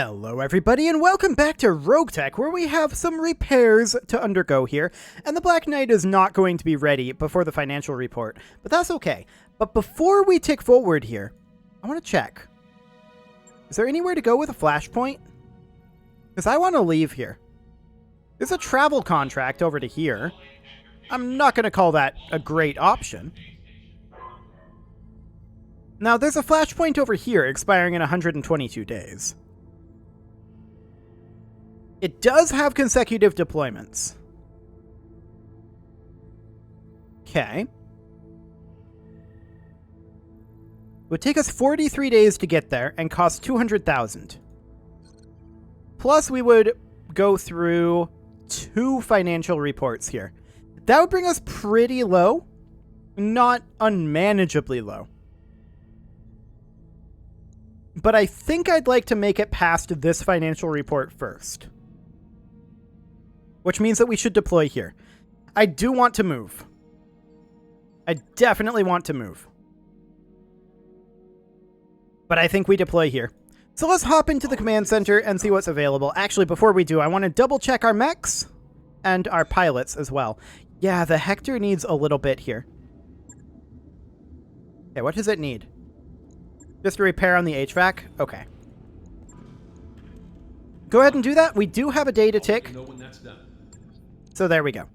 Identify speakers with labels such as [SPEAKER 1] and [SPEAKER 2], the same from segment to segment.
[SPEAKER 1] Hello everybody and welcome back to RogueTech, where we have some repairs to undergo here, and the Black Knight is not going to be ready before the financial report, but that's okay. But before we tick forward here, I want to check. Is there anywhere to go with a flashpoint? Because I want to leave here. There's a travel contract over to here. I'm not going to call that a great option. Now, there's a flashpoint over here expiring in 122 days. It does have consecutive deployments. Okay. It would take us 43 days to get there and cost 200,000. Plus, we would go through 2 financial reports here. That would bring us pretty low, not unmanageably low. But I think I'd like to make it past this financial report first. Which means that we should deploy here. I do want to move. I definitely want to move. But I think we deploy here. So let's hop into the command center and see what's available. Actually, before we do, I want to double check our mechs and our pilots as well. Yeah, the Hector needs a little bit here. Okay, what does it need? Just a repair on the HVAC? Okay. Go ahead and do that. We do have a day to tick. So there we go.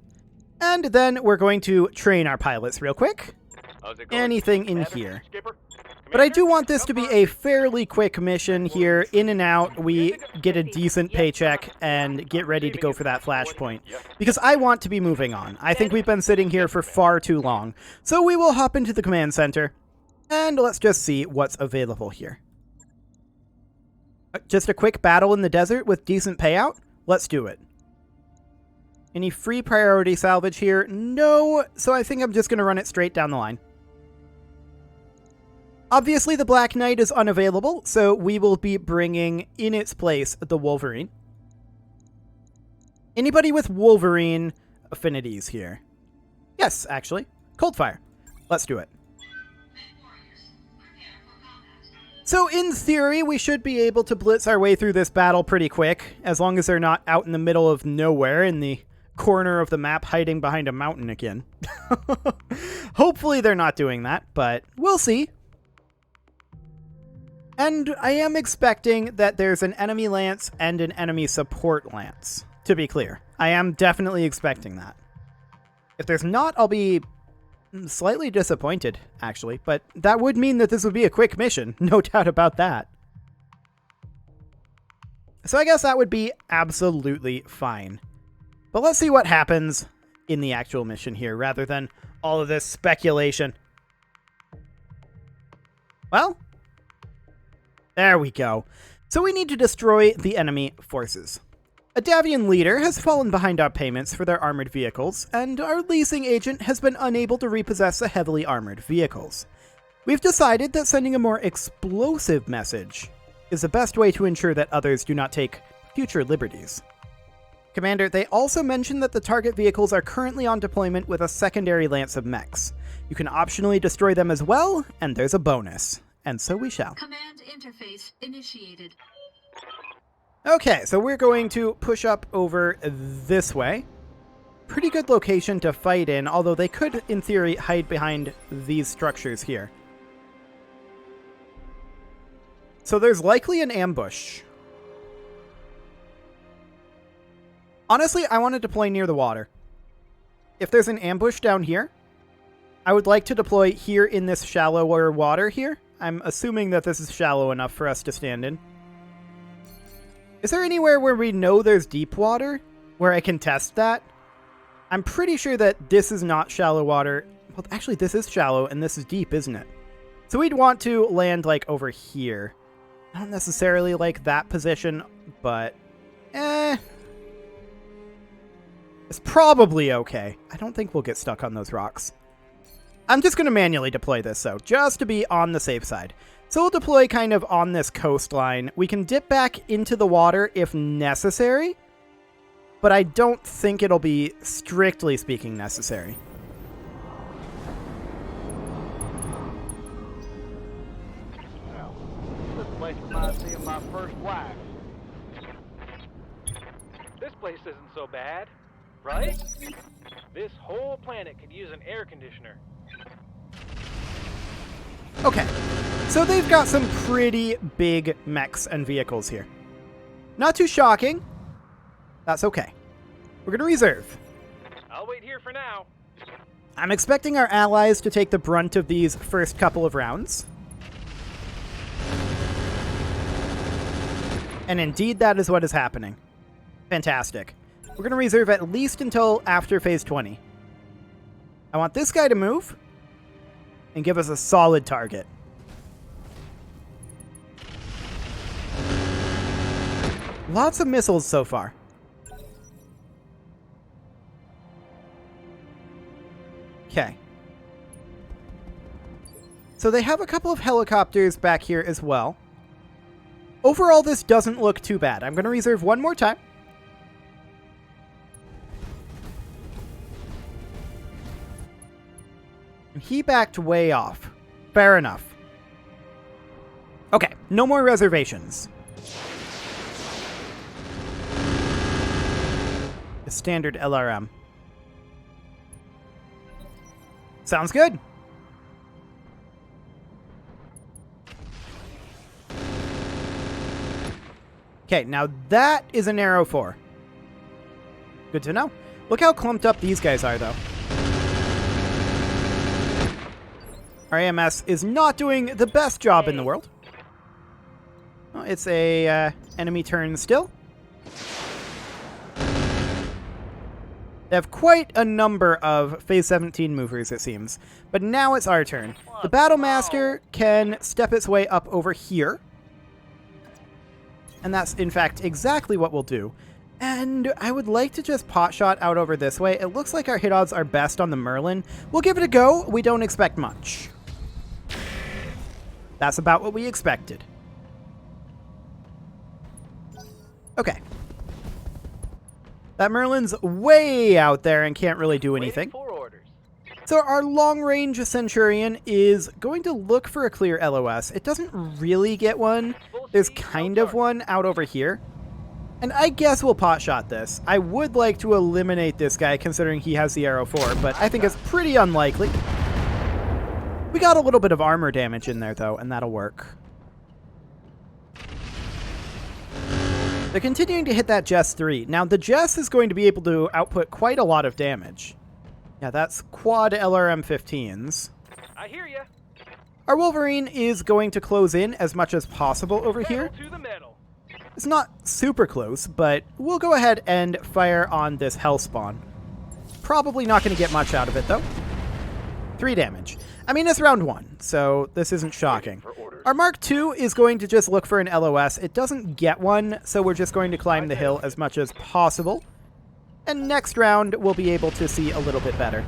[SPEAKER 1] And then we're going to train our pilots real quick. Anything in here. But I do want this to be a fairly quick mission here. In and out, we get a decent paycheck and get ready to go for that flashpoint. Because I want to be moving on. I think we've been sitting here for far too long. So we will hop into the command center. And let's just see what's available here. Just a quick battle in the desert with decent payout? Let's do it. Any free priority salvage here? No, so I think I'm just going to run it straight down the line. Obviously, the Black Knight is unavailable, so we will be bringing in its place the Wolverine. Anybody with Wolverine affinities here? Yes, actually. Coldfire. Let's do it. So in theory, we should be able to blitz our way through this battle pretty quick, as long as they're not out in the middle of nowhere in the corner of the map hiding behind a mountain again. Hopefully they're not doing that, but we'll see. And I am expecting that there's an enemy lance and an enemy support lance, to be clear. I am definitely expecting that. If there's not, I'll be slightly disappointed, actually, but that would mean that this would be a quick mission, no doubt about that. So I guess that would be absolutely fine. But let's see what happens in the actual mission here, rather than all of this speculation. Well, there we go. So we need to destroy the enemy forces. A Davian leader has fallen behind our payments for their armored vehicles, and our leasing agent has been unable to repossess the heavily armored vehicles. We've decided that sending a more explosive message is the best way to ensure that others do not take future liberties. Commander, they also mentioned that the target vehicles are currently on deployment with a secondary lance of mechs. You can optionally destroy them as well, and there's a bonus. And so we shall.
[SPEAKER 2] Command interface initiated.
[SPEAKER 1] Okay, so we're going to push up over this way. Pretty good location to fight in, although they could, in theory, hide behind these structures here. So there's likely an ambush. Honestly, I want to deploy near the water. If there's an ambush down here, I would like to deploy here in this shallower water here. I'm assuming that this is shallow enough for us to stand in. Is there anywhere where we know there's deep water where I can test that? I'm pretty sure that this is not shallow water. Well, actually, this is shallow and this is deep, isn't it? So we'd want to land like over here. Not necessarily like that position, but it's probably okay. I don't think we'll get stuck on those rocks. I'm just going to manually deploy this, though, just to be on the safe side. So we'll deploy kind of on this coastline. We can dip back into the water if necessary, but I don't think it'll be, strictly speaking, necessary.
[SPEAKER 3] This place reminds me of my first wife. place isn't so bad, right? This whole planet could use an air conditioner.
[SPEAKER 1] Okay, so they've got some pretty big mechs and vehicles here. Not too shocking. That's okay. We're going to reserve.
[SPEAKER 3] I'll wait here for now.
[SPEAKER 1] I'm expecting our allies to take the brunt of these first couple of rounds. And indeed, that is what is happening. Fantastic. We're going to reserve at least until after phase 20. I want this guy to move and give us a solid target. Lots of missiles so far. Okay. So they have a couple of helicopters back here as well. Overall, this doesn't look too bad. I'm going to reserve one more time. And he backed way off. Fair enough. Okay, no more reservations. The standard LRM. Sounds good. Okay, now that is an Arrow 4. Good to know. Look how clumped up these guys are, though. Our AMS is not doing the best job in the world. Well, it's a enemy turn still. They have quite a number of Phase 17 movers, it seems. But now it's our turn. The Battlemaster can step its way up over here. And that's, in fact, exactly what we'll do. And I would like to just potshot out over this way. It looks like our hit odds are best on the Merlin. We'll give it a go. We don't expect much. That's about what we expected. Okay. That Merlin's way out there and can't really do anything. So our long-range Centurion is going to look for a clear LOS. It doesn't really get one. There's kind of one out over here. And I guess we'll potshot this. I would like to eliminate this guy considering he has the Arrow 4, but I think it's pretty unlikely. We got a little bit of armor damage in there, though, and that'll work. They're continuing to hit that Jess 3. Now, the Jess is going to be able to output quite a lot of damage. Yeah, that's quad LRM 15s.
[SPEAKER 3] I hear ya.
[SPEAKER 1] Our Wolverine is going to close in as much as possible over here.
[SPEAKER 3] To the metal.
[SPEAKER 1] It's not super close, but we'll go ahead and fire on this Hellspawn. Probably not going to get much out of it, though. 3 damage. I mean, it's round 1, so this isn't shocking. Our Mark II is going to just look for an LOS. It doesn't get one, so we're just going to climb the hill as much as possible. And next round, we'll be able to see a little bit better.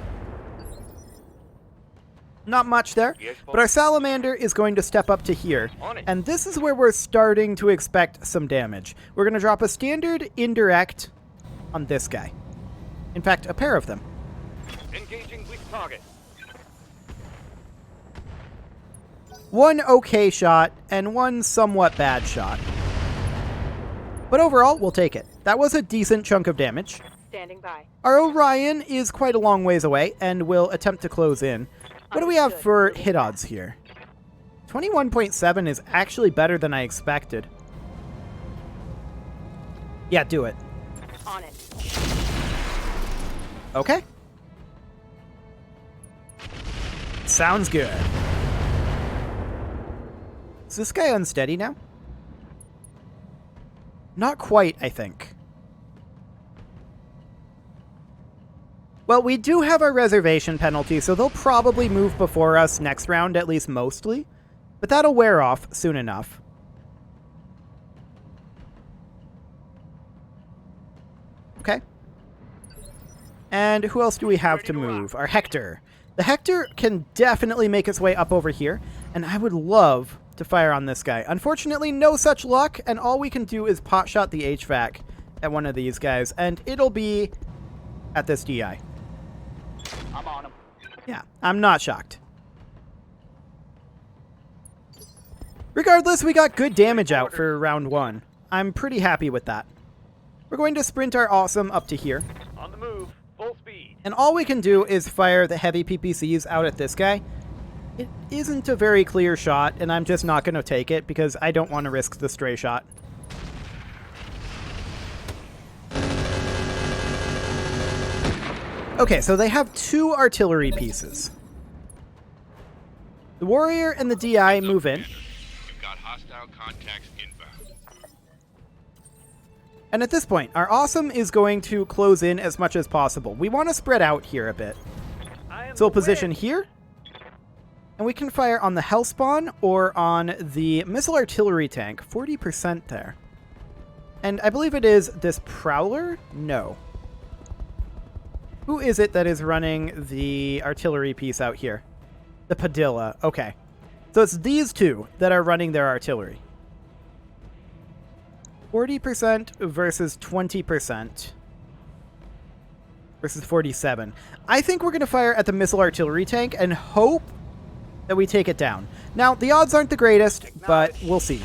[SPEAKER 1] Not much there, but our Salamander is going to step up to here. And this is where we're starting to expect some damage. We're going to drop a standard indirect on this guy. In fact, a pair of them.
[SPEAKER 3] Engaging with target.
[SPEAKER 1] One okay shot, and one somewhat bad shot. But overall, we'll take it. That was a decent chunk of damage.
[SPEAKER 4] Standing by.
[SPEAKER 1] Our Orion is quite a long ways away, and will attempt to close in. What do we have for hit odds here? 21.7 is actually better than I expected. Yeah, do it.
[SPEAKER 4] On it.
[SPEAKER 1] Okay. Sounds good. Is this guy unsteady now? Not quite, I think. Well, we do have our reservation penalty, so they'll probably move before us next round, at least mostly. But that'll wear off soon enough. Okay. And who else do we have to move? Our Hector. The Hector can definitely make its way up over here, and I would love to fire on this guy. Unfortunately, no such luck, and all we can do is potshot the HVAC at one of these guys, and it'll be at this DI.
[SPEAKER 3] I'm on him.
[SPEAKER 1] Yeah, I'm not shocked. Regardless, we got good damage out for round 1. I'm pretty happy with that. We're going to sprint our awesome up to here.
[SPEAKER 3] On the move, full speed.
[SPEAKER 1] And all we can do is fire the heavy PPCs out at this guy. It isn't a very clear shot, and I'm just not going to take it because I don't want to risk the stray shot. Okay, so they have 2 artillery pieces. The warrior and the DI move in.
[SPEAKER 4] We've got hostile contacts inbound.
[SPEAKER 1] And at this point, our awesome is going to close in as much as possible. We want to spread out here a bit. So we'll position here. And we can fire on the Hellspawn or on the missile artillery tank. 40% there. And I believe it is this Prowler? No. Who is it that is running the artillery piece out here? The Padilla. Okay. So it's these 2 that are running their artillery. 40% versus 20% versus 47. I think we're going to fire at the missile artillery tank and hope that we take it down. Now, the odds aren't the greatest, but we'll see.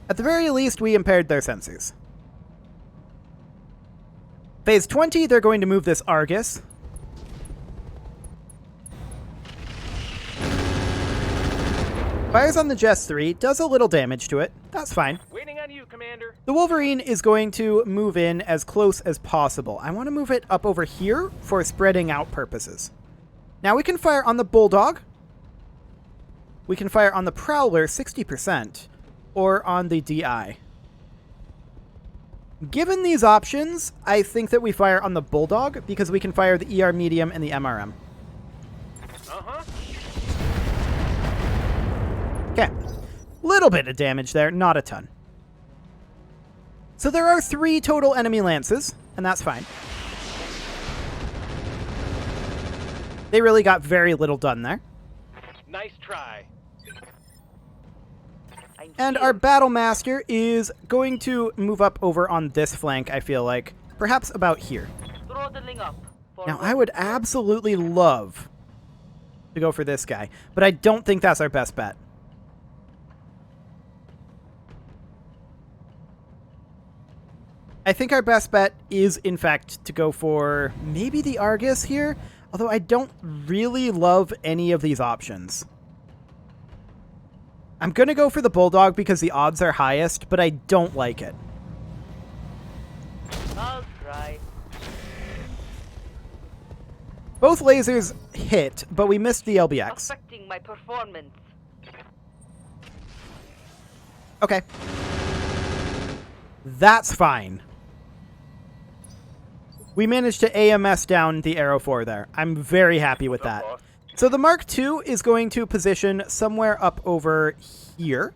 [SPEAKER 1] At the very least, we impaired their sensors. Phase 20, they're going to move this Argus. Fires on the Jess 3, does a little damage to it. That's fine.
[SPEAKER 3] Waiting on you, Commander.
[SPEAKER 1] The Wolverine is going to move in as close as possible. I want to move it up over here for spreading out purposes. Now we can fire on the Bulldog. We can fire on the Prowler, 60%, or on the DI. Given these options, I think that we fire on the Bulldog because we can fire the ER Medium and the MRM.
[SPEAKER 3] Uh-huh.
[SPEAKER 1] Okay. Little bit of damage there, not a ton. So there are 3 total enemy lances, and that's fine. They really got very little done there.
[SPEAKER 3] Nice try.
[SPEAKER 1] And our Battle Master is going to move up over on this flank, I feel like. Perhaps about here.
[SPEAKER 5] Throttling up.
[SPEAKER 1] Now, I would absolutely love to go for this guy, but I don't think that's our best bet. I think our best bet is, in fact, to go for maybe the Argus here, although I don't really love any of these options. I'm going to go for the Bulldog because the odds are highest, but I don't like it.
[SPEAKER 5] I'll try.
[SPEAKER 1] Both lasers hit, but we missed the LBX.
[SPEAKER 5] Affecting my performance.
[SPEAKER 1] Okay. That's fine. We managed to AMS down the Arrow 4 there. I'm very happy with that. So the Mark II is going to position somewhere up over here.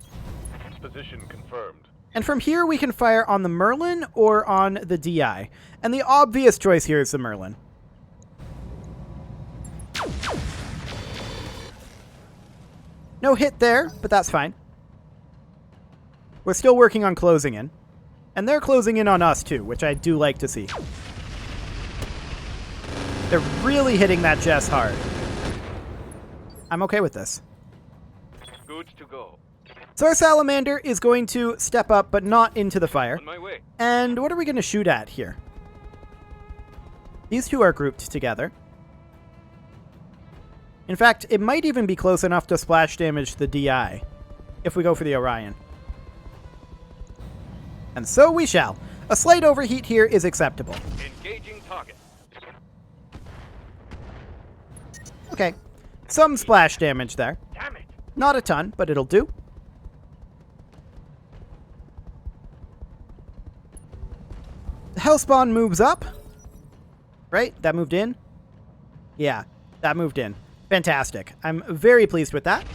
[SPEAKER 3] Position confirmed.
[SPEAKER 1] And from here we can fire on the Merlin or on the DI. And the obvious choice here is the Merlin. No hit there, but that's fine. We're still working on closing in. And they're closing in on us too, which I do like to see. They're really hitting that Jess hard. I'm okay with this.
[SPEAKER 3] Good to go.
[SPEAKER 1] So our Salamander is going to step up, but not into the fire.
[SPEAKER 3] On my way.
[SPEAKER 1] And what are we going to shoot at here? These 2 are grouped together. In fact, it might even be close enough to splash damage the DI, if we go for the Orion. And so we shall. A slight overheat here is acceptable.
[SPEAKER 3] Engaging target.
[SPEAKER 1] Okay. Some splash damage there.
[SPEAKER 3] Damn it.
[SPEAKER 1] Not a ton, but it'll do. The Hellspawn moves up. Right? That moved in? Yeah, that moved in. Fantastic. I'm very pleased with that.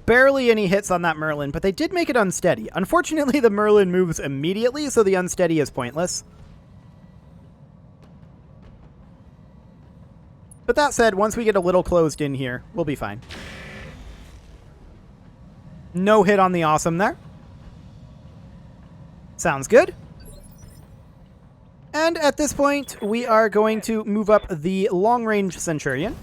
[SPEAKER 1] Barely any hits on that Merlin, but they did make it unsteady. Unfortunately, the Merlin moves immediately, so the unsteady is pointless. But that said, once we get a little closed in here, we'll be fine. No hit on the awesome there. Sounds good. And at this point, we are going to move up the long-range Centurion.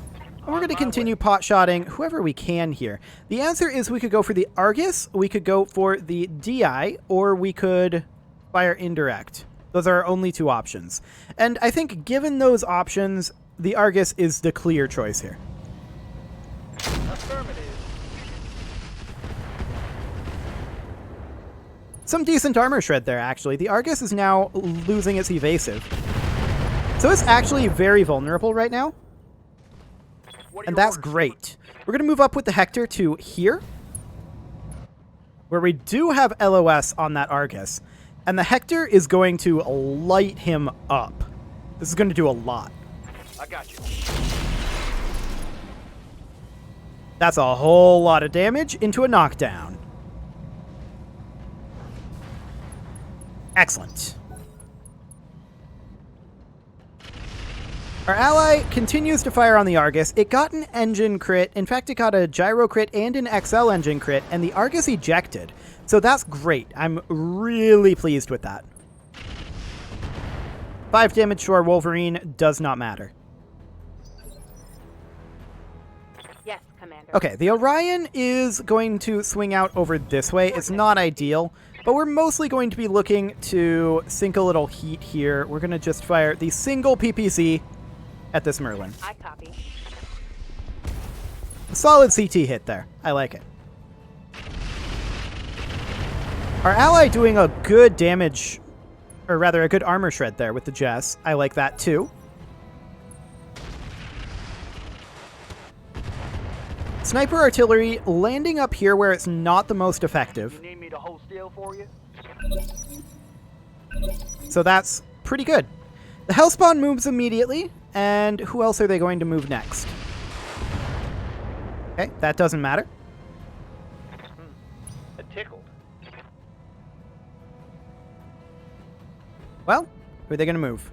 [SPEAKER 1] And we're going to continue pot-shotting whoever we can here. The answer is we could go for the Argus, we could go for the DI, or we could fire indirect. Those are our only two options. And I think given those options, the Argus is the clear choice here.
[SPEAKER 3] Affirmative.
[SPEAKER 1] Some decent armor shred there, actually. The Argus is now losing its evasive. So it's actually very vulnerable right now. And that's great. We're going to move up with the Hector to here, where we do have LOS on that Argus. And the Hector is going to light him up. This is going to do a lot.
[SPEAKER 3] I got you.
[SPEAKER 1] That's a whole lot of damage into a knockdown. Excellent. Our ally continues to fire on the Argus. It got an engine crit. In fact, it got a gyro crit and an XL engine crit, and the Argus ejected. So that's great. I'm really pleased with that. 5 damage to our Wolverine does not matter.
[SPEAKER 5] Yes, Commander.
[SPEAKER 1] Okay, the Orion is going to swing out over this way. It's not ideal, but we're mostly going to be looking to sink a little heat here. We're going to just fire the single PPC at this Merlin.
[SPEAKER 5] I copy.
[SPEAKER 1] A solid CT hit there. I like it. Our ally doing a good damage, or rather a good armor shred there with the Jess. I like that too. Sniper artillery landing up here where it's not the most effective.
[SPEAKER 3] You need me to hold still for you?
[SPEAKER 1] So that's pretty good. The Hellspawn moves immediately, and who else are they going to move next? Okay, that doesn't matter.
[SPEAKER 3] It tickled.
[SPEAKER 1] Well, who are they going to move?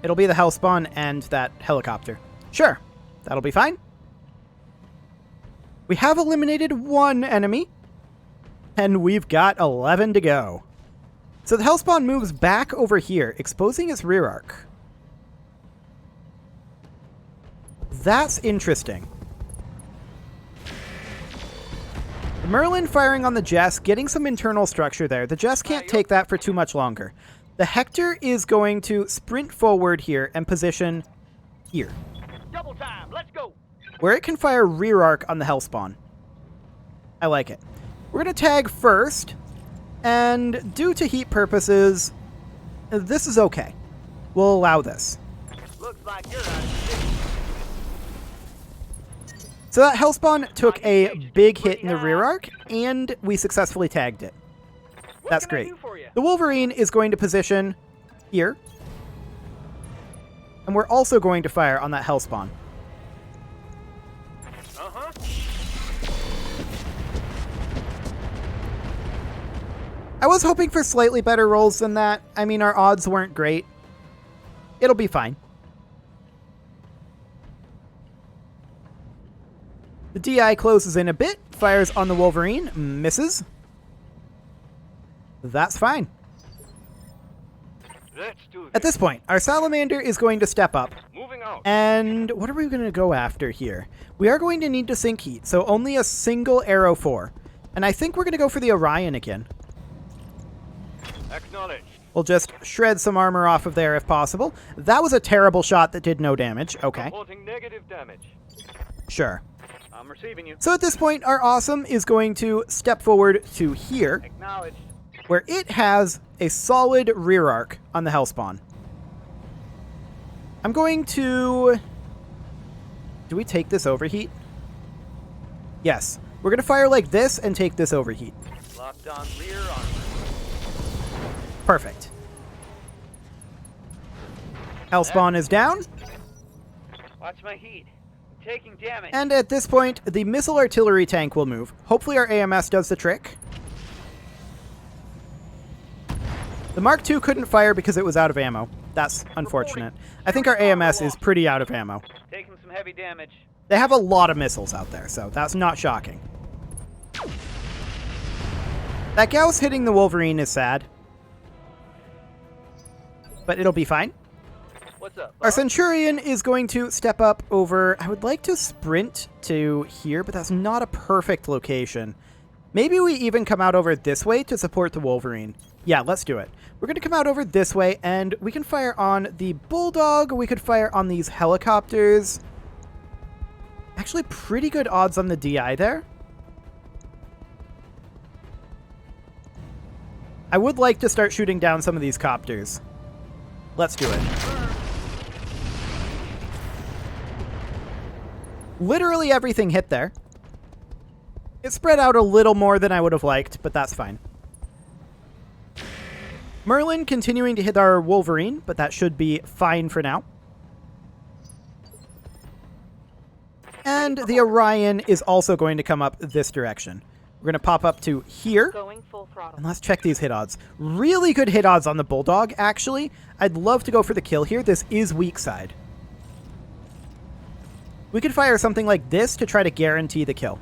[SPEAKER 1] It'll be the Hellspawn and that helicopter. Sure, that'll be fine. We have eliminated one enemy, and we've got 11 to go. So the Hellspawn moves back over here, exposing its rear arc. That's interesting. The Merlin firing on the Jess, getting some internal structure there. The Jess can't take that for too much longer. The Hector is going to sprint forward here and position here,
[SPEAKER 3] Double time. Let's go.
[SPEAKER 1] where it can fire rear arc on the Hellspawn. I like it. We're going to tag first, and due to heat purposes, this is okay. We'll allow this.
[SPEAKER 3] Looks like you're out of shape.
[SPEAKER 1] So that Hellspawn took a big hit in the rear arc, and we successfully tagged it.
[SPEAKER 3] What
[SPEAKER 1] That's
[SPEAKER 3] can I
[SPEAKER 1] great.
[SPEAKER 3] do for you?
[SPEAKER 1] The Wolverine is going to position here, and we're also going to fire on that Hellspawn.
[SPEAKER 3] Uh-huh.
[SPEAKER 1] I was hoping for slightly better rolls than that. I mean, our odds weren't great. It'll be fine. The DI closes in a bit, fires on the Wolverine, misses. That's fine.
[SPEAKER 3] Let's do
[SPEAKER 1] At this point, our Salamander is going to step up.
[SPEAKER 3] Moving out.
[SPEAKER 1] And what are we going to go after here? We are going to need to sink heat, so only a single arrow 4. And I think we're going to go for the Orion again.
[SPEAKER 3] Acknowledged.
[SPEAKER 1] We'll just shred some armor off of there if possible. That was a terrible shot that did no damage. Okay,
[SPEAKER 3] Reporting negative damage.
[SPEAKER 1] sure.
[SPEAKER 3] I'm receiving you.
[SPEAKER 1] So at this point, our Awesome is going to step forward to here,
[SPEAKER 3] Acknowledged.
[SPEAKER 1] where it has a solid rear arc on the Hellspawn. I'm going to... Do we take this overheat? Yes. We're going to fire like this and take this overheat.
[SPEAKER 3] Locked on rear armor.
[SPEAKER 1] Perfect. Hellspawn is down,
[SPEAKER 3] Watch my heat. I'm taking damage.
[SPEAKER 1] and at this point, the missile artillery tank will move. Hopefully our AMS does the trick. The Mark II couldn't fire because it was out of ammo. That's unfortunate. I think our AMS is pretty out of ammo.
[SPEAKER 3] Taking some heavy damage.
[SPEAKER 1] They have a lot of missiles out there, so that's not shocking. That Gauss hitting the Wolverine is sad, but it'll be fine.
[SPEAKER 3] What's up?
[SPEAKER 1] Our
[SPEAKER 3] huh?
[SPEAKER 1] Centurion is going to step up over... I would like to sprint to here, but that's not a perfect location. Maybe we even come out over this way to support the Wolverine. Yeah, let's do it. We're going to come out over this way, and we can fire on the Bulldog. We could fire on these helicopters. Actually, pretty good odds on the DI there. I would like to start shooting down some of these copters. Let's do it. Literally everything hit there. It spread out a little more than I would have liked, but that's fine. Merlin continuing to hit our Wolverine, but that should be fine for now. And the Orion is also going to come up this direction. We're going to pop up to here.
[SPEAKER 5] Going full throttle.
[SPEAKER 1] And let's check these hit odds. Really good hit odds on the Bulldog, actually. I'd love to go for the kill here. This is weak side. We could fire something like this to try to guarantee the kill.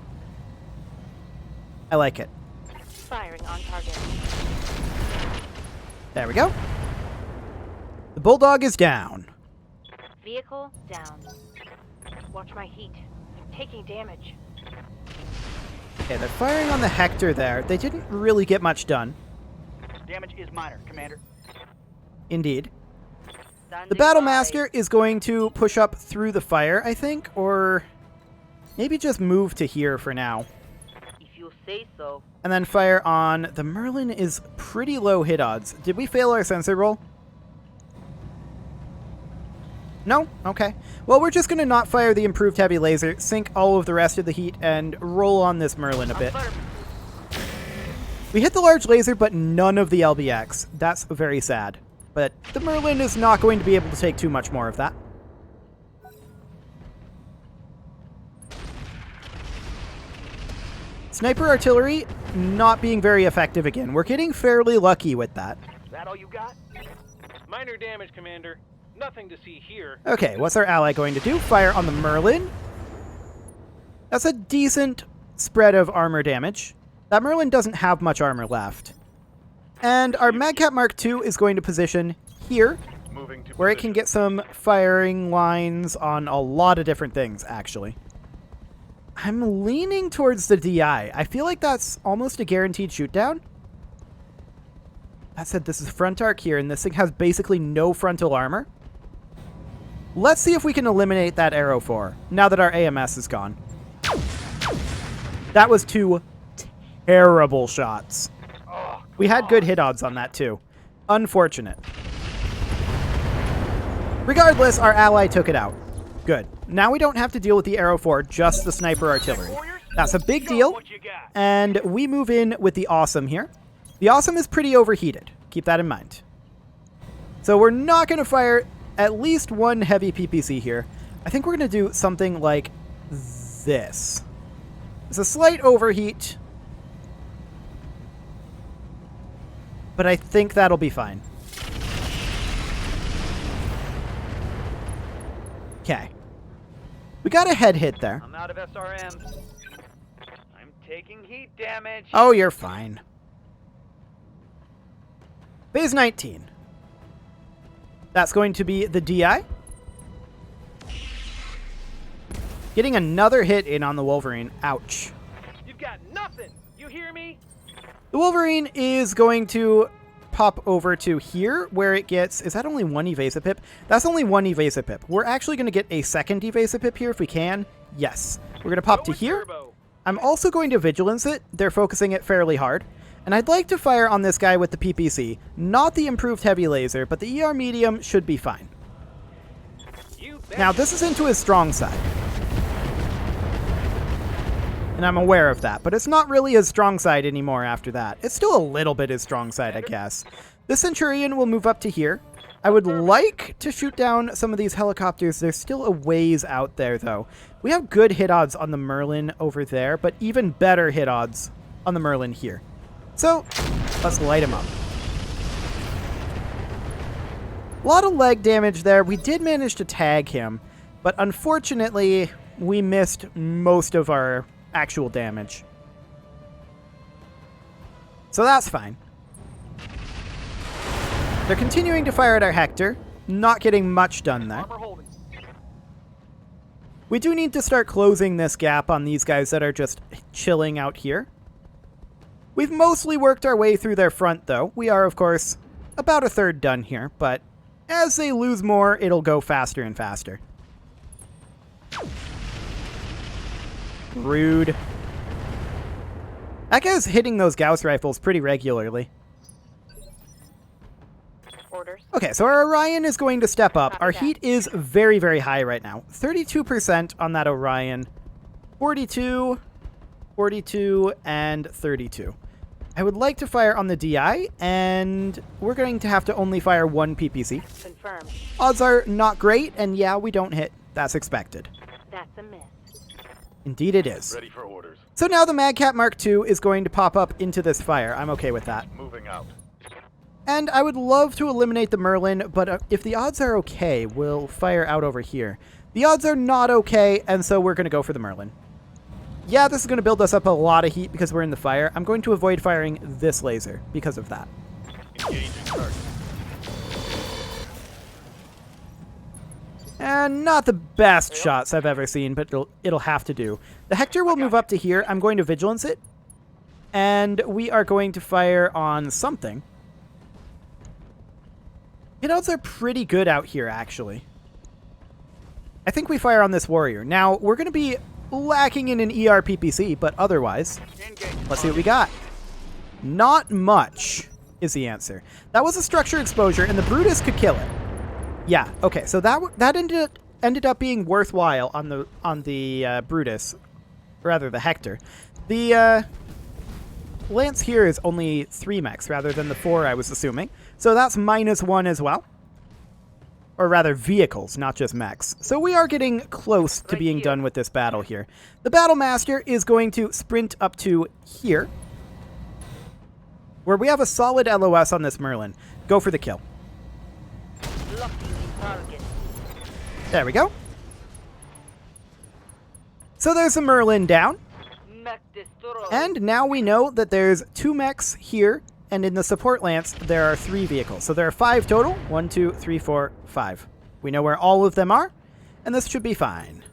[SPEAKER 1] I like it.
[SPEAKER 5] Firing on target.
[SPEAKER 1] There we go. The Bulldog is down.
[SPEAKER 5] Vehicle down. Watch my heat. I'm taking damage.
[SPEAKER 1] Okay, they're firing on the Hector there. They didn't really get much done.
[SPEAKER 6] Damage is minor, Commander.
[SPEAKER 1] Indeed. The
[SPEAKER 5] Standing
[SPEAKER 1] Battle
[SPEAKER 5] by.
[SPEAKER 1] Master is going to push up through the fire, I think, or maybe just move to here for now.
[SPEAKER 5] If you say so.
[SPEAKER 1] And then fire on... The Merlin is pretty low hit odds. Did we fail our sensor roll? No? Okay. Well, we're just going to not fire the improved heavy laser, sink all of the rest of the heat, and roll on this Merlin a bit. We hit the large laser, but none of the LBX. That's very sad. But the Merlin is not going to be able to take too much more of that. Sniper artillery not being very effective again. We're getting fairly lucky with that.
[SPEAKER 6] Is that all you got?
[SPEAKER 3] Minor damage, Commander. Nothing to see here.
[SPEAKER 1] Okay, what's our ally going to do? Fire on the Merlin. That's a decent spread of armor damage. That Merlin doesn't have much armor left. And our Madcap Mark II is going to position here,
[SPEAKER 4] Moving to
[SPEAKER 1] where it can get some firing lines on a lot of different things, actually. I'm leaning towards the DI. I feel like that's almost a guaranteed shoot down. That said, this is front arc here, and this thing has basically no frontal armor. Let's see if we can eliminate that Arrow 4, now that our AMS is gone. That was two terrible shots. We had good hit odds on that, too. Unfortunate. Regardless, our ally took it out. Good. Now we don't have to deal with the Arrow 4, just the sniper artillery. That's a big deal, and we move in with the Awesome here. The Awesome is pretty overheated. Keep that in mind. So we're not going to fire at least one heavy PPC here. I think we're going to do something like this. It's a slight overheat, but I think that'll be fine. Okay. We got a head hit there.
[SPEAKER 6] I'm out of SRM. I'm taking heat damage.
[SPEAKER 1] Oh, you're fine. Phase 19. That's going to be the DI. Getting another hit in on the Wolverine. Ouch.
[SPEAKER 3] You've got nothing. You hear me?
[SPEAKER 1] The Wolverine is going to pop over to here, where it gets... Is that only one evasive pip? That's only one evasive pip. We're actually going to get a second evasive pip here if we can. Yes. We're going to pop to here.
[SPEAKER 3] Turbo.
[SPEAKER 1] I'm also going to vigilance it. They're focusing it fairly hard. And I'd like to fire on this guy with the PPC. Not the improved heavy laser, but the ER medium should be fine.
[SPEAKER 3] You bet.
[SPEAKER 1] Now, this is into his strong side. And I'm aware of that, but it's not really his strong side anymore after that. It's still a little bit his strong side, I guess. The Centurion will move up to here. I would like to shoot down some of these helicopters. They're still a ways out there, though. We have good hit odds on the Merlin over there, but even better hit odds on the Merlin here. So, let's light him up. A lot of leg damage there. We did manage to tag him, but unfortunately, we missed most of our actual damage. So that's fine. They're continuing to fire at our Hector. Not getting much done there.
[SPEAKER 3] Armor holding.
[SPEAKER 1] We do need to start closing this gap on these guys that are just chilling out here. We've mostly worked our way through their front, though. We are, of course, about a third done here, but as they lose more, it'll go faster and faster. Rude. That guy's hitting those Gauss rifles pretty regularly.
[SPEAKER 5] Orders.
[SPEAKER 1] Okay, so our Orion is going to step up.
[SPEAKER 5] Copy
[SPEAKER 1] Our
[SPEAKER 5] that.
[SPEAKER 1] heat is very, very high right now. 32% on that Orion. 42, 42, and 32. I would like to fire on the DI, and we're going to have to only fire one PPC.
[SPEAKER 5] Confirmed.
[SPEAKER 1] Odds are not great, and yeah, we don't hit. That's expected.
[SPEAKER 5] That's a miss.
[SPEAKER 1] Indeed it is.
[SPEAKER 4] Ready for orders.
[SPEAKER 1] So now the Madcat Mark II is going to pop up into this fire. I'm okay with that.
[SPEAKER 4] Moving out.
[SPEAKER 1] And I would love to eliminate the Merlin, but if the odds are okay, we'll fire out over here. The odds are not okay, and so we're going to go for the Merlin. Yeah, this is going to build us up a lot of heat because we're in the fire. I'm going to avoid firing this laser because of that.
[SPEAKER 4] Engaging target.
[SPEAKER 1] And not the best shots I've ever seen, but it'll have to do. The Hector will move up to here. I'm going to Vigilance it. And we are going to fire on something. Hit odds are pretty good out here, actually. I think we fire on this Warrior. Now, we're going to be lacking in an ER PPC, but otherwise, let's see what we got. Not much is the answer. That was a structure exposure, and the Brutus could kill it. Yeah, okay, so that ended up being worthwhile on the Brutus, rather the Hector. The Lance here is only 3 mechs rather than the 4 I was assuming, so that's -1 as well. Or rather, vehicles, not just mechs. So we are getting close to being done with this battle here. The Battle Master is going to sprint up to here, where we have a solid LOS on this Merlin. Go for the kill. There we go. So there's a Merlin down. And now we know that there's 2 mechs here, and in the support lance, there are 3 vehicles. So there are 5 total. 1, 2, 3, 4, 5. We know where all of them are, and this should be fine.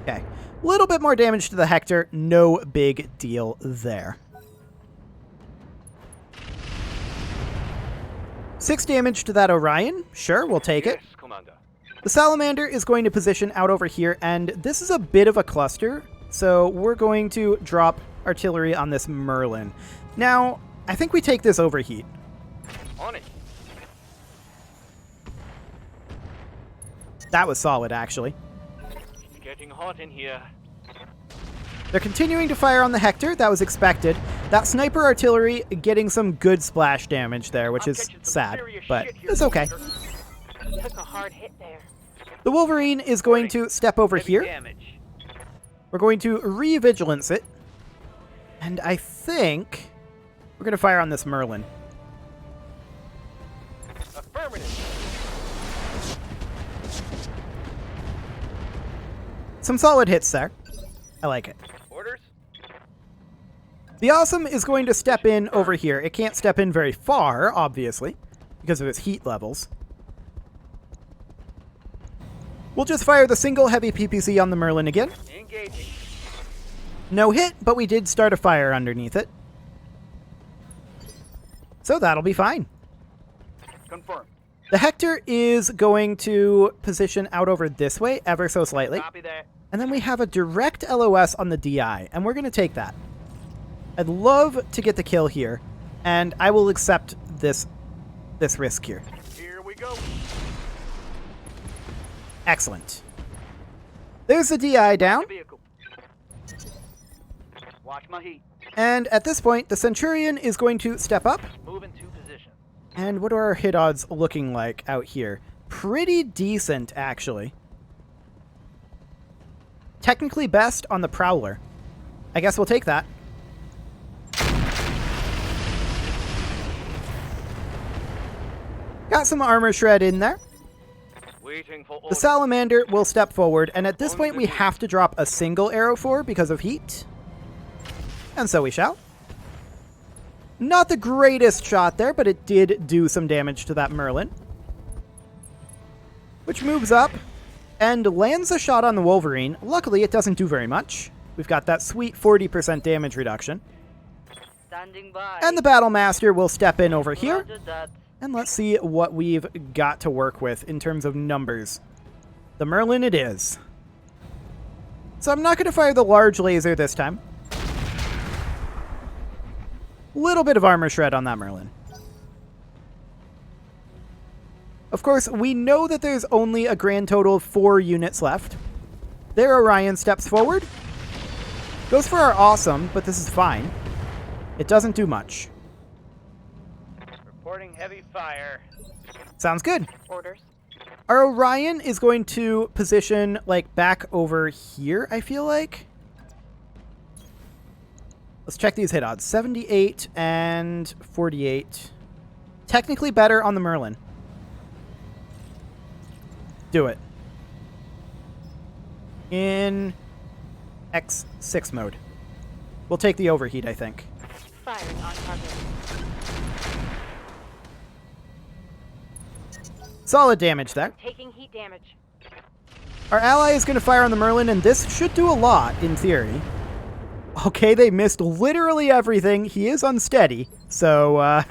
[SPEAKER 1] Okay. A little bit more damage to the Hector. No big deal there. 6 damage to that Orion. Sure, we'll take it.
[SPEAKER 6] Yes, Commander.
[SPEAKER 1] The Salamander is going to position out over here, and this is a bit of a cluster, so we're going to drop artillery on this Merlin. Now, I think we take this overheat.
[SPEAKER 6] On it.
[SPEAKER 1] That was solid, actually.
[SPEAKER 6] It's getting hot in here.
[SPEAKER 1] They're continuing to fire on the Hector. That was expected. That sniper artillery getting some good splash damage there, which
[SPEAKER 6] I'm
[SPEAKER 1] is
[SPEAKER 6] catching some
[SPEAKER 1] sad,
[SPEAKER 6] serious
[SPEAKER 1] but
[SPEAKER 6] shit here,
[SPEAKER 1] it's okay.
[SPEAKER 6] Commander.
[SPEAKER 5] Took a hard hit there.
[SPEAKER 1] The Wolverine is going to step over
[SPEAKER 6] Heavy
[SPEAKER 1] here.
[SPEAKER 6] damage.
[SPEAKER 1] We're going to re-vigilance it. And I think we're going to fire on this Merlin.
[SPEAKER 6] Affirmative.
[SPEAKER 1] Some solid hits there. I like it.
[SPEAKER 6] Orders.
[SPEAKER 1] The Awesome is going to step in over here. It can't step in very far, obviously, because of its heat levels. We'll just fire the single heavy PPC on the Merlin again.
[SPEAKER 6] Engaging.
[SPEAKER 1] No hit, but we did start a fire underneath it. So that'll be fine.
[SPEAKER 6] Confirmed.
[SPEAKER 1] The Hector is going to position out over this way, ever so slightly.
[SPEAKER 6] Copy that.
[SPEAKER 1] And then we have a direct LOS on the DI, and we're going to take that. I'd love to get the kill here, and I will accept this risk here.
[SPEAKER 6] Here we go.
[SPEAKER 1] Excellent. There's the DI down,
[SPEAKER 6] Vehicle. Watch my heat.
[SPEAKER 1] and at this point, the Centurion is going to step up.
[SPEAKER 6] Move into position.
[SPEAKER 1] And what are our hit odds looking like out here? Pretty decent, actually. Technically best on the Prowler. I guess we'll take that. Got some armor shred in there.
[SPEAKER 6] Waiting for
[SPEAKER 1] The
[SPEAKER 6] orders.
[SPEAKER 1] Salamander will step forward, and at this point we have to drop a single arrow for because of heat. And so we shall. Not the greatest shot there, but it did do some damage to that Merlin. Which moves up and lands a shot on the Wolverine. Luckily, it doesn't do very much. We've got that sweet 40% damage reduction.
[SPEAKER 6] Standing by.
[SPEAKER 1] And the Battle Master will step in over here.
[SPEAKER 6] Roger that.
[SPEAKER 1] And let's see what we've got to work with in terms of numbers. The Merlin it is. So I'm not going to fire the large laser this time. Little bit of armor shred on that Merlin. Of course, we know that there's only a grand total of 4 units left. There Orion steps forward. Goes for our awesome, but this is fine. It doesn't do much.
[SPEAKER 6] Reporting heavy fire.
[SPEAKER 1] Sounds good.
[SPEAKER 5] Orders.
[SPEAKER 1] Our Orion is going to position, like, back over here, I feel like. Let's check these hit odds. 78 and 48. Technically better on the Merlin. Do it. In X6 mode. We'll take the overheat, I think.
[SPEAKER 5] Firing on target.
[SPEAKER 1] Solid damage there.
[SPEAKER 5] Taking heat damage.
[SPEAKER 1] Our ally is going to fire on the Merlin, and this should do a lot, in theory. Okay, they missed literally everything. He is unsteady, so I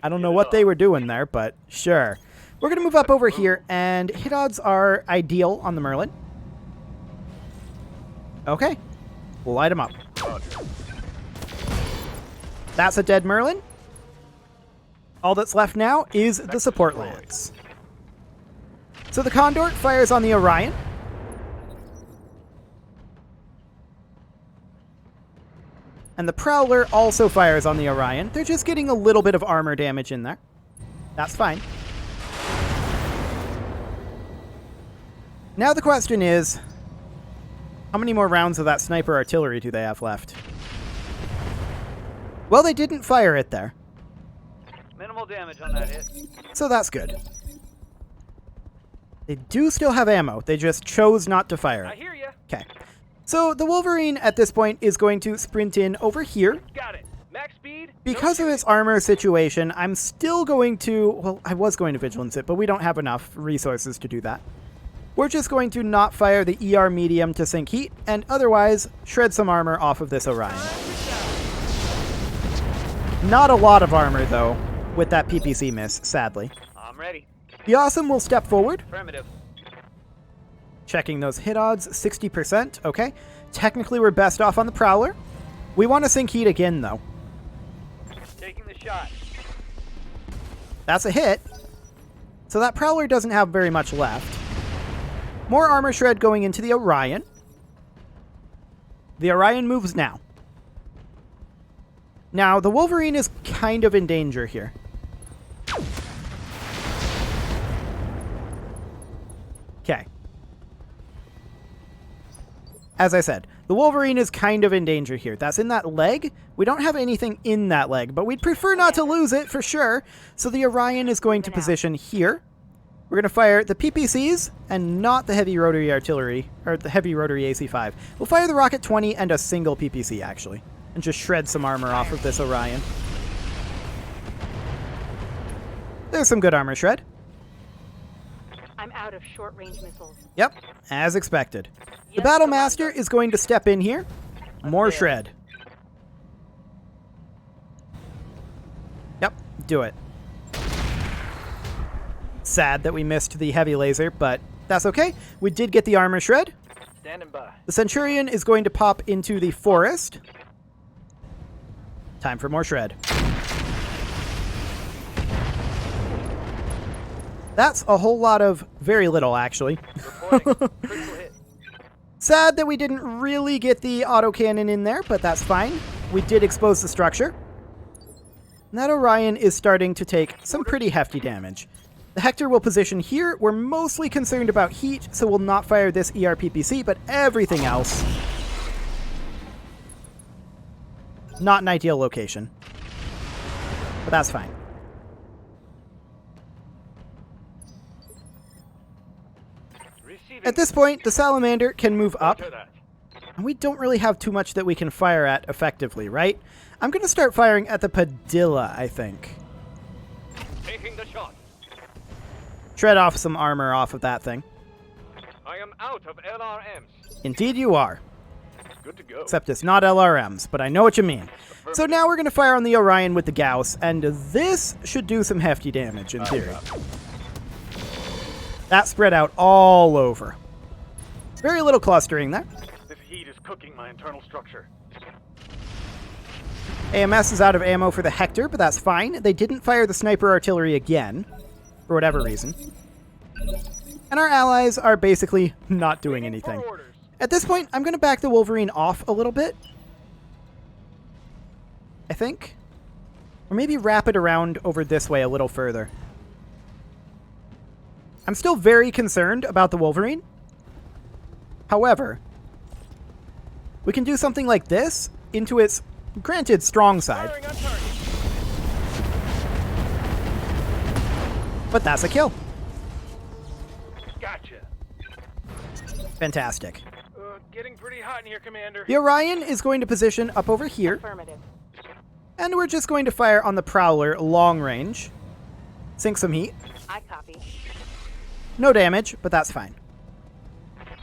[SPEAKER 1] don't know what they were doing there, but sure. We're going to move up over here, and hit odds are ideal on the Merlin. Okay. We'll light him up. That's a dead Merlin. All that's left now is the support lance. So the Condor fires on the Orion. And the Prowler also fires on the Orion. They're just getting a little bit of armor damage in there. That's fine. Now the question is, how many more rounds of that sniper artillery do they have left? Well, they didn't fire it there.
[SPEAKER 6] Minimal damage on that hit.
[SPEAKER 1] So that's good. They do still have ammo. They just chose not to fire
[SPEAKER 6] I
[SPEAKER 1] it.
[SPEAKER 6] hear ya.
[SPEAKER 1] Okay. So the Wolverine at this point is going to sprint in over here.
[SPEAKER 6] Got it. Max speed.
[SPEAKER 1] Because of its armor situation, I'm still going to... Well, I was going to Vigilance it, but we don't have enough resources to do that. We're just going to not fire the ER medium to sink heat, and otherwise shred some armor off of this Orion. Not a lot of armor, though, with that PPC miss, sadly.
[SPEAKER 6] I'm ready.
[SPEAKER 1] The Awesome will step forward.
[SPEAKER 6] Affirmative.
[SPEAKER 1] Checking those hit odds, 60%. Okay. Technically, we're best off on the Prowler. We want to sink heat again, though.
[SPEAKER 6] Taking the shot.
[SPEAKER 1] That's a hit. So that Prowler doesn't have very much left. More armor shred going into the Orion. The Orion moves now. Now, the Wolverine is kind of in danger here. Okay. As I said, the Wolverine is kind of in danger here. That's in that leg. We don't have anything in that leg, but we'd prefer not to lose it for sure. So the Orion is going to position here. We're going to fire the PPCs and not the heavy rotary artillery, or the heavy rotary AC-5. We'll fire the Rocket 20 and a single PPC, actually, and just shred some armor off of this Orion. There's some good armor shred.
[SPEAKER 5] I'm out of short-range missiles.
[SPEAKER 1] Yep, as expected. The
[SPEAKER 5] Yes,
[SPEAKER 1] Battle
[SPEAKER 5] Commander.
[SPEAKER 1] Master is going to step in here. More shred. Yep, do it. Sad that we missed the heavy laser, but that's okay. We did get the armor shred.
[SPEAKER 3] Standing by.
[SPEAKER 1] The Centurion is going to pop into the forest. Time for more shred. That's a whole lot of very little, actually.
[SPEAKER 3] Reporting. Critical hit.
[SPEAKER 1] Sad that we didn't really get the autocannon in there, but that's fine. We did expose the structure. And that Orion is starting to take some pretty hefty damage. The Hector will position here. We're mostly concerned about heat, so we'll not fire this ERPPC, but everything else... not an ideal location. But that's fine.
[SPEAKER 6] Receiving.
[SPEAKER 1] At this point, the Salamander can move up.
[SPEAKER 3] Roger that.
[SPEAKER 1] And we don't really have too much that we can fire at effectively, right? I'm going to start firing at the Padilla, I think.
[SPEAKER 6] Taking the shot.
[SPEAKER 1] Shred off some armor off of that thing.
[SPEAKER 6] I am out of LRMs.
[SPEAKER 1] Indeed you are.
[SPEAKER 6] Good to go.
[SPEAKER 1] Except it's not LRMs, but I know what you mean. So now we're going to fire on the Orion with the Gauss, and this should do some hefty damage in theory. That spread out all over. Very little clustering there.
[SPEAKER 6] This heat is cooking my internal structure.
[SPEAKER 1] AMS is out of ammo for the Hector, but that's fine. They didn't fire the sniper artillery again, for whatever reason. And our allies are basically not doing anything. At this point, I'm going to back the Wolverine off a little bit. I think. Or maybe wrap it around over this way a little further. I'm still very concerned about the Wolverine. However, we can do something like this into its, granted, strong side.
[SPEAKER 6] Firing on target.
[SPEAKER 1] But that's a kill.
[SPEAKER 6] Gotcha.
[SPEAKER 1] Fantastic.
[SPEAKER 3] Getting pretty hot in here, Commander.
[SPEAKER 1] The Orion is going to position up over here.
[SPEAKER 5] Affirmative.
[SPEAKER 1] And we're just going to fire on the Prowler long range. Sink some heat.
[SPEAKER 5] I copy.
[SPEAKER 1] No damage, but that's fine.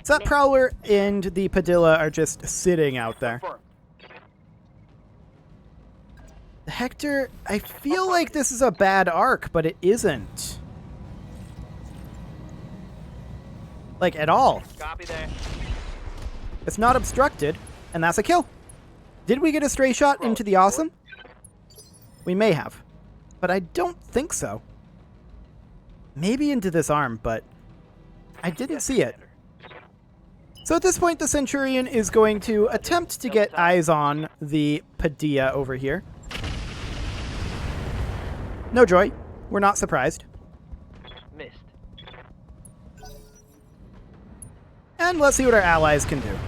[SPEAKER 1] So that Prowler and the Padilla are just sitting out there.
[SPEAKER 6] Confirm.
[SPEAKER 1] The Hector, I feel like this is a bad arc, but it isn't. Like, at all.
[SPEAKER 6] Copy that.
[SPEAKER 1] It's not obstructed, and that's a kill. Did we get a stray shot into the Awesome? We may have, but I don't think so. Maybe into this arm, but I didn't see it. So at this point, the Centurion is going to attempt to get eyes on the Padilla over here. No joy. We're not surprised.
[SPEAKER 6] Missed.
[SPEAKER 1] And let's see what our allies can do.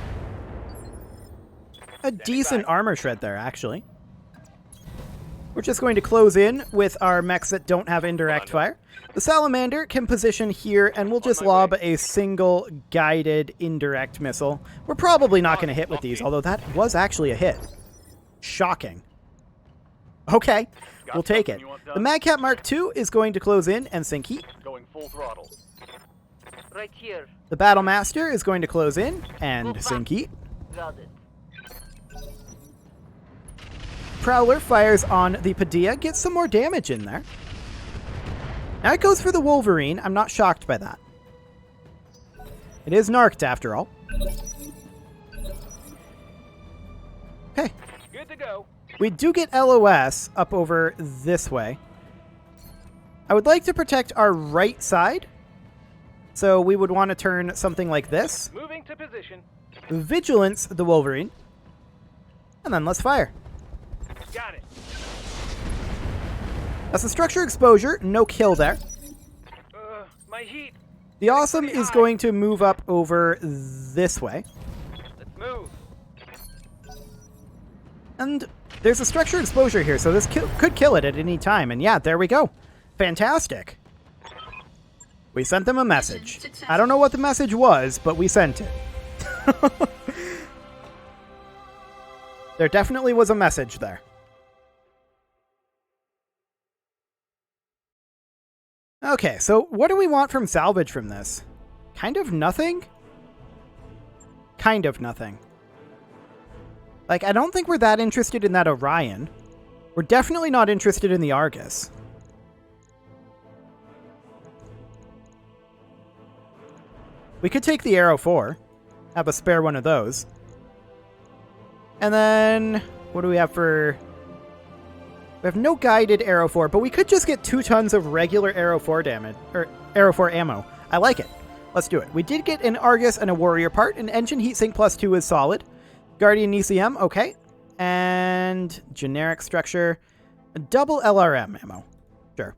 [SPEAKER 1] A decent armor shred there, actually. We're just going to close in with our mechs that don't have indirect fire. The Salamander can position here, and we'll just lob a single guided indirect missile. We're probably not going to hit with these, although that was actually a hit. Shocking. Okay, we'll take it. The Madcap Mark II is going to close in and sink heat.
[SPEAKER 6] Going full throttle.
[SPEAKER 5] Right here.
[SPEAKER 1] The Battlemaster is going to close in and sink heat.
[SPEAKER 5] Got it.
[SPEAKER 1] Prowler fires on the Padilla, gets some more damage in there. Now it goes for the Wolverine. I'm not shocked by that. It is narked after all. Okay.
[SPEAKER 6] Good to go.
[SPEAKER 1] We do get LOS up over this way. I would like to protect our right side. So we would want to turn something like this.
[SPEAKER 3] Moving to position.
[SPEAKER 1] Vigilance the Wolverine. And then let's fire.
[SPEAKER 3] Got it.
[SPEAKER 1] That's a structure exposure. No kill there.
[SPEAKER 3] My heat.
[SPEAKER 1] The Awesome is going to move up over this way.
[SPEAKER 3] Let's move.
[SPEAKER 1] And there's a structure exposure here, so this could kill it at any time. And yeah, there we go. Fantastic. We sent them a message. I don't know what the message was, but we sent it. There definitely was a message there. Okay, so what do we want from salvage from this? Kind of nothing? Kind of nothing. Like, I don't think we're that interested in that Orion. We're definitely not interested in the Argus. We could take the Arrow 4. Have a spare one of those. And then, what do we have for... We have no guided Arrow 4, but we could just get 2 tons of regular Arrow 4 damage, or Arrow 4 ammo. I like it. Let's do it. We did get an Argus and a Warrior part. An Engine Heatsink +2 is solid. Guardian ECM, okay. And generic structure. Double LRM ammo. Sure.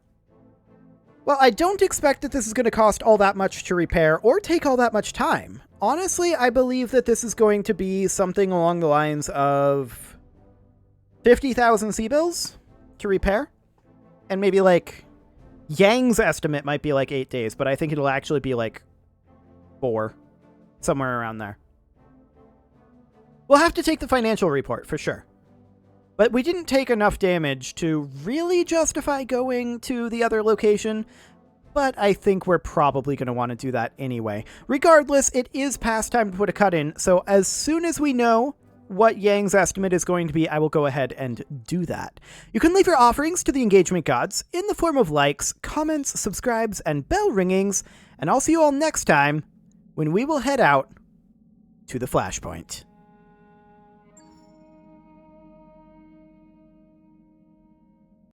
[SPEAKER 1] Well, I don't expect that this is going to cost all that much to repair or take all that much time. Honestly, I believe that this is going to be something along the lines of 50,000 C-bills to repair. And maybe like Yang's estimate might be like 8 days, but I think it'll actually be like 4. Somewhere around there. We'll have to take the financial report for sure. But we didn't take enough damage to really justify going to the other location, but I think we're probably going to want to do that anyway. Regardless, it is past time to put a cut in, so as soon as we know what Yang's estimate is going to be, I will go ahead and do that. You can leave your offerings to the engagement gods in the form of likes, comments, subscribes, and bell ringings, and I'll see you all next time when we will head out to the Flashpoint.